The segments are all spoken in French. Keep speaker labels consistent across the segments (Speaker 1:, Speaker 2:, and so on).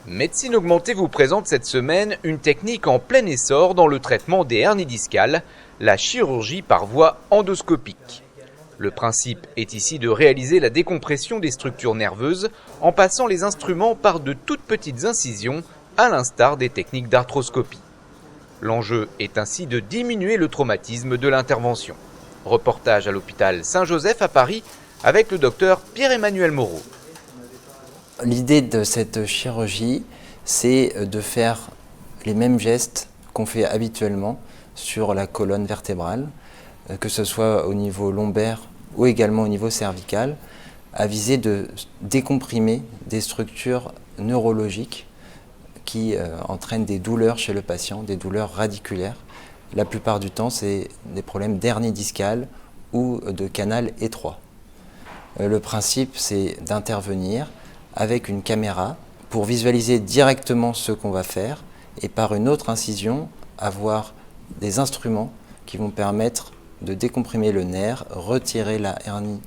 Speaker 1: Médecine Augmentée vous présente cette semaine une technique en plein essor dans le traitement des hernies discales, la chirurgie par voie endoscopique. Le principe est ici de réaliser la décompression des structures nerveuses en passant les instruments par de toutes petites incisions, à l'instar des techniques d'arthroscopie. L'enjeu est ainsi de diminuer le traumatisme de l'intervention. Reportage à l'hôpital Saint-Joseph à Paris avec le docteur Pierre-Emmanuel Moreau.
Speaker 2: L'idée de cette chirurgie, c'est de faire les mêmes gestes qu'on fait habituellement sur la colonne vertébrale, que ce soit au niveau lombaire ou également au niveau cervical, à viser de décomprimer des structures neurologiques qui entraînent des douleurs chez le patient, des douleurs radiculaires. La plupart du temps, c'est des problèmes d'hernie discale ou de canal étroit. Le principe, c'est d'intervenir avec une caméra pour visualiser directement ce qu'on va faire et par une autre incision avoir des instruments qui vont permettre de décomprimer le nerf, retirer la hernie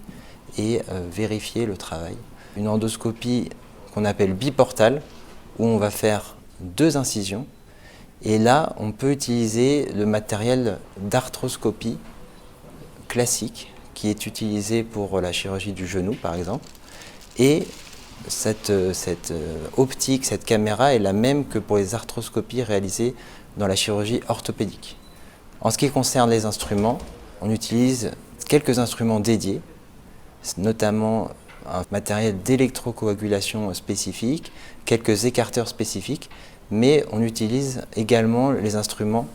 Speaker 2: et vérifier le travail. Une endoscopie qu'on appelle biportale où on va faire 2 incisions et là on peut utiliser le matériel d'arthroscopie classique qui est utilisé pour la chirurgie du genou par exemple et cette optique, cette caméra est la même que pour les arthroscopies réalisées dans la chirurgie orthopédique. En ce qui concerne les instruments, on utilise quelques instruments dédiés, notamment un matériel d'électrocoagulation spécifique, quelques écarteurs spécifiques, mais on utilise également les instruments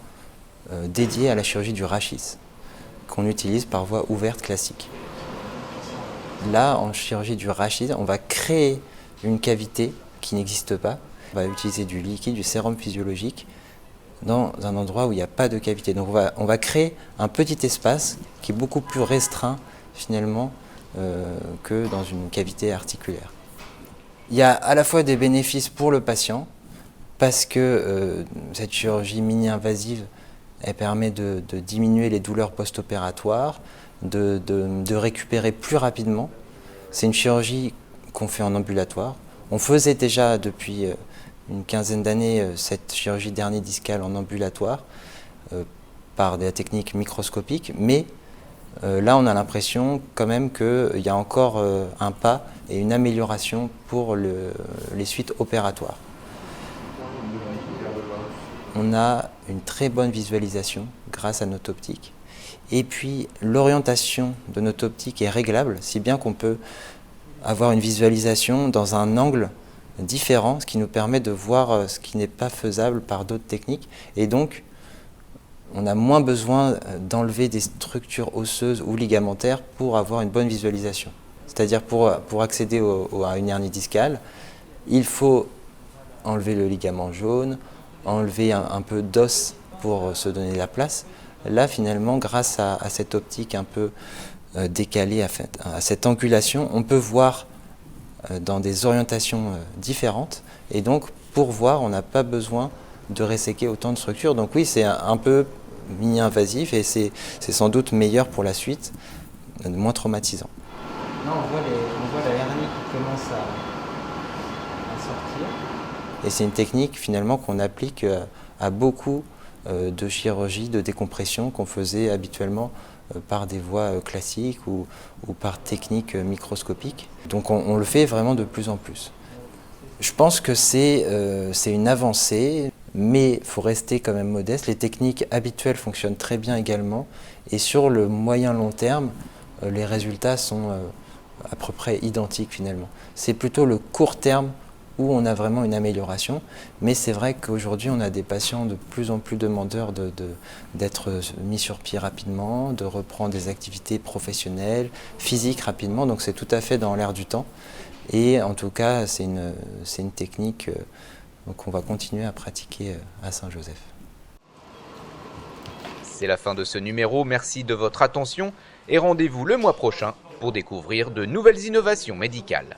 Speaker 2: dédiés à la chirurgie du rachis, qu'on utilise par voie ouverte classique. Là, en chirurgie du rachis, on va créer une cavité qui n'existe pas. On va utiliser du liquide, du sérum physiologique, dans un endroit où il n'y a pas de cavité. Donc on va créer un petit espace qui est beaucoup plus restreint finalement que dans une cavité articulaire. Il y a à la fois des bénéfices pour le patient, parce que cette chirurgie mini-invasive, elle permet de diminuer les douleurs post-opératoires, de récupérer plus rapidement. C'est une chirurgie qu'on fait en ambulatoire. On faisait déjà depuis une quinzaine d'années cette chirurgie d'hernie discale en ambulatoire par des techniques microscopiques, mais là on a l'impression quand même qu'il y a encore un pas et une amélioration pour les suites opératoires. On a une très bonne visualisation grâce à notre optique. Et puis l'orientation de notre optique est réglable, si bien qu'on peut avoir une visualisation dans un angle différent, ce qui nous permet de voir ce qui n'est pas faisable par d'autres techniques. Et donc, on a moins besoin d'enlever des structures osseuses ou ligamentaires pour avoir une bonne visualisation. C'est-à-dire pour accéder à une hernie discale, il faut enlever le ligament jaune, enlever un peu d'os pour se donner la place. Là, finalement, grâce à cette optique un peu décalée, à cette angulation, on peut voir dans des orientations différentes. Et donc, pour voir, on n'a pas besoin de resséquer autant de structures. Donc oui, c'est un peu mini-invasif et c'est sans doute meilleur pour la suite, moins traumatisant. Là, on voit la hernie qui commence à sortir. Et c'est une technique, finalement, qu'on applique à beaucoup de chirurgie, de décompression qu'on faisait habituellement par des voies classiques ou par techniques microscopiques. Donc on le fait vraiment de plus en plus. Je pense que c'est une avancée, mais il faut rester quand même modeste. Les techniques habituelles fonctionnent très bien également et sur le moyen-long terme, les résultats sont à peu près identiques finalement. C'est plutôt le court terme où on a vraiment une amélioration. Mais c'est vrai qu'aujourd'hui, on a des patients de plus en plus demandeurs d'être mis sur pied rapidement, de reprendre des activités professionnelles, physiques rapidement. Donc c'est tout à fait dans l'air du temps. Et en tout cas, c'est une technique qu'on va continuer à pratiquer à Saint-Joseph.
Speaker 1: C'est la fin de ce numéro. Merci de votre attention et rendez-vous le mois prochain pour découvrir de nouvelles innovations médicales.